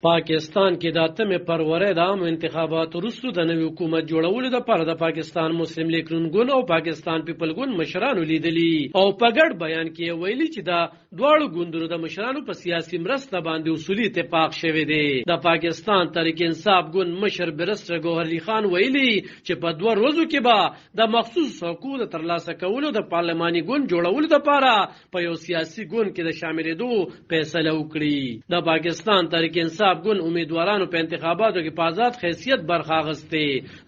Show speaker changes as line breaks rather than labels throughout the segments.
پاکستان کې د 8 فروری د عام انتخاباتو وروسته د نوي حکومت جوړولو لپاره د پاکستان مسلم لیگ ګوند او پاکستان پیپل ګوند مشرانو لیدلي او په ګډ بیان کې ویلي چې د دواړو ګوندونو د مشرانو په سیاسي مرسته باندې اصولي اتفاق شوی دی. د پاکستان تحریک انصاف ګوند مشر برسټر ګوهرعلي خان ویلي چې په 2 ورځو کې به د مخصوص حقوقو د ترلاسه کولو د پارلماني ګوند جوړولو لپاره په یو سیاسي ګوند کې د شاملېدو فیصله وکړي. د پاکستان تحریک انصاف ګوند امیدوارانو په انتخاباتو کې په آزاد حیثیت برخه اخیستې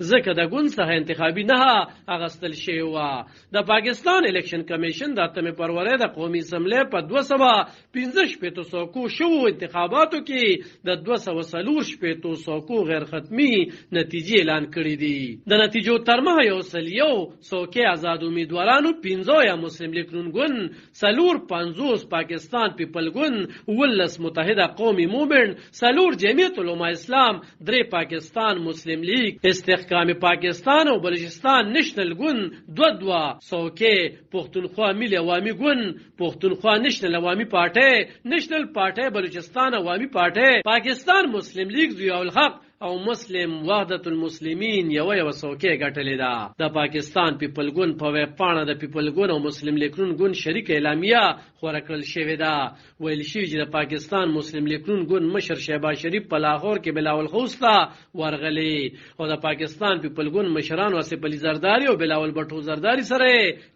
ځکه د ګوند څخه انتخابي نه اخیستل شوی و. د پاکستان الیکشن کمیشن د 8 فروری د قومي اسمبلی په 215 سوکو شوو انتخاباتو کې د 240 سوکو غیر ختمي نتیجې اعلان کړې دي. د نتیجو ترمه یو سوکې آزاد امیدوارانو 15 یا مسلم لیگ ګوند 450 پاکستان پیپل ګوند 19 متحده قومي موومنټ سلور جمعیت علماء اسلام 3 پاکستان مسلم لیگ استحکام پاکستان او بلوچستان نشنل ګوند 2 سوکې پښتونخوا ملي عوامي ګوند پښتونخوا نشنل عوامي پارټي نشنل پارټي بلوچستان عوامي پارټي پاکستان مسلم لیگ ضیاء الحق او مسلم وحدت المسلمین یو سوکې ګټلې ده. د پاکستان پیپل ګوند په ویب پاڼه د پیپل ګوند او مسلم لیگ ګوند شریک اعلامیه خپره کړل شوې ده. ویل شوي چې د پاکستان مسلم لیگ ګوند مشر شهباز شریف په لاهور کې بلاول خوست ورغلی او د پاکستان پیپل ګوند مشرانو اسف علي زرداری او بلاول بټو زرداری سره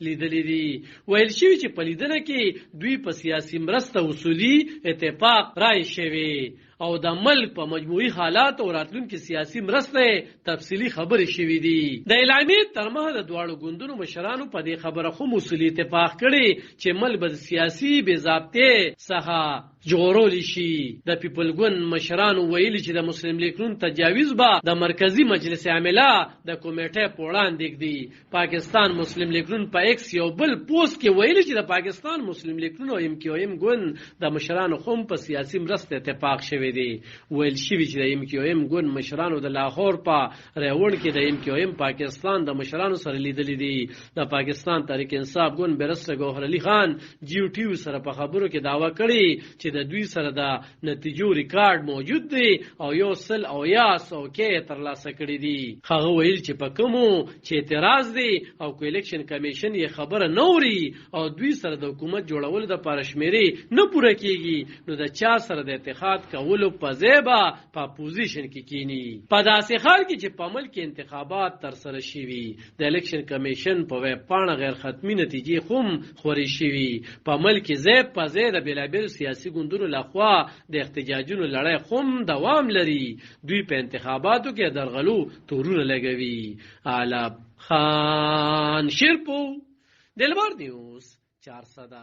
لیدلې دي. ویل شوي چې په لیدنه کې دوی په سیاسي مرسته اصولي اتفاق رائے شوی او د ملک په مجموعي حالات او راتلونکي سیاسي مرسته تفصیلی خبرې شوې دي. د اعلامیې ترمه د دواړو ګوندونو مشرانو په دې خبره خو اصولي اتفاق کړي چې ملک به سیاسي بې ضابطې څخه جوړول شي. د پیپل ګوند مشرانو ویلي چې د مسلم لیگ ګوند تجاویز به د مرکزی مجلس عامله د کمیټې په وړاندې ږدي. پاکستان مسلم لیگ ګوند په ایکس یو بل پوسټ کې ویلي چې د پاکستان مسلم لیگ ګوند او ایم کیو ایم ګوند د مشرانو خو په سیاسي مرسته اتفاق شوی دی. ویل شوي چې د ایم کیو ایم ګوند مشرانو د لاهور په ریوړ کې د ایم کیو ایم پاکستان د مشرانو سره لیدلې دي. د پاکستان تحریک انصاف ګوند برسټر ګوهرعلي خان جیو ټي وي سره په خبرو کې داوا کړی چې د دوی سره د نتیجو ریکارډ موجود دی او یو سل او یا سوکې ترلاسه کړي دي. هغه ویل چې په کومو چې اعتراض دی او کو الیکشن کمیشن یې خبره نوري او دوی سره د حکومت جوړول د پارشمیري نه پوره کیږي نو د چا سره د اتحاد کولو په زیبا په پوزیشن کې کینی. په داسې حال کې چې په ملک انتخابات تر سره شوي د الیکشن کمیشن په ویب پاڼه غیر ختمي نتیجې هم خوري شوي. په ملک زیب په زید بلابل سیاسي ګوندونو لخوا د احتجاجونو لړۍ هم دوام لري. دوی په انتخاباتو کې درغلو تورونه لګوي. علب خان شیرپو دلبر نیوز 400